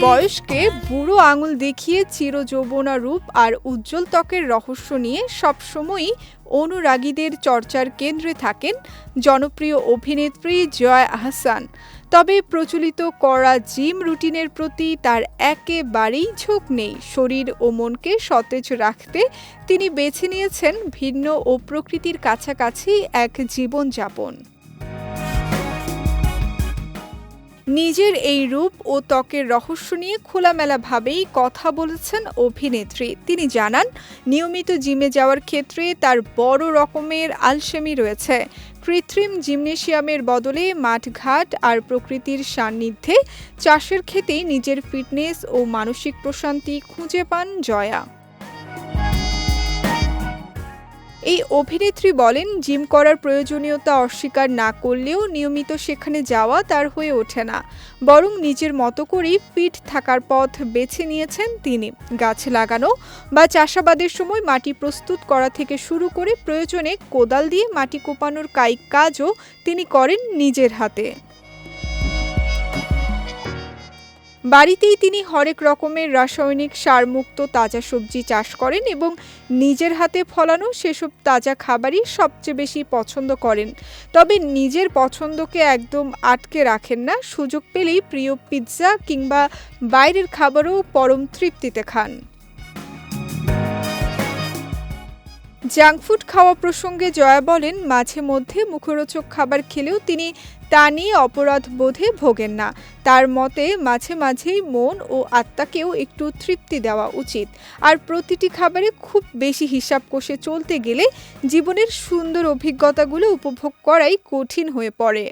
বয়সকে বুড়ো আঙুল দেখিয়ে চিরযৌবনা রূপ আর উজ্জ্বল ত্বকের রহস্য নিয়ে সবসময়ই অনুরাগীদের চর্চার কেন্দ্রে থাকেন জনপ্রিয় অভিনেত্রী জয়া আহসান। তবে প্রচলিত কড়া জিম রুটিনের প্রতি তার একেবারেই ঝোঁক নেই। শরীর ও মনকে সতেজ রাখতে তিনি বেছে নিয়েছেন ভিন্ন ও প্রকৃতির কাছাকাছি এক জীবনযাপন। নিজের এই রূপ ও ত্বকের রহস্য নিয়ে খোলামেলাভাবেই কথা বলেছেন অভিনেত্রী। তিনি জানান, নিয়মিত জিমে যাওয়ার ক্ষেত্রে তার বড় রকমের আলসেমি রয়েছে। কৃত্রিম জিমনেশিয়ামের বদলে মাঠঘাট আর প্রকৃতির সান্নিধ্যে চাষের ক্ষেতেই নিজের ফিটনেস ও মানসিক প্রশান্তি খুঁজে পান জয়া। এই অভিনেত্রী বলেন, জিম করার প্রয়োজনীয়তা অস্বীকার না করলেও নিয়মিত সেখানে যাওয়া তার হয়ে ওঠে না। বরং নিজের মতো করেই ফিট থাকার পথ বেছে নিয়েছেন তিনি। গাছ লাগানো বা চাষাবাদের সময় মাটি প্রস্তুত করা থেকে শুরু করে প্রয়োজনে কোদাল দিয়ে মাটি কোপানোর কায়িক কাজও তিনি করেন নিজের হাতে। বাড়িতেই তিনি হরেক রকমের রাসায়নিক সারমুক্ত তাজা সবজি চাষ করেন এবং নিজের হাতে ফলানো সেসব তাজা খাবারই সবচেয়ে বেশি পছন্দ করেন। তবে নিজের পছন্দকে একদম আটকে রাখেন না। সুযোগ পেলেই প্রিয় পিৎজা কিংবা বাইরের খাবারও পরম তৃপ্তিতে খান। জাঙ্কফুড খাওয়া প্রসঙ্গে জয়া বলেন, মাঝে মধ্যে মুখরোচক খাবার খেলেও তিনি তা নিয়ে অপরাধ বোধে ভোগেন না। তার মতে মাঝে মাঝেই মন ও আত্মাকেও একটু তৃপ্তি দেওয়া উচিত। আর প্রতিটি খাবারে খুব বেশি হিসাব কষে চলতে গেলে জীবনের সুন্দর অভিজ্ঞতাগুলো উপভোগ করাই কঠিন হয়ে পড়ে।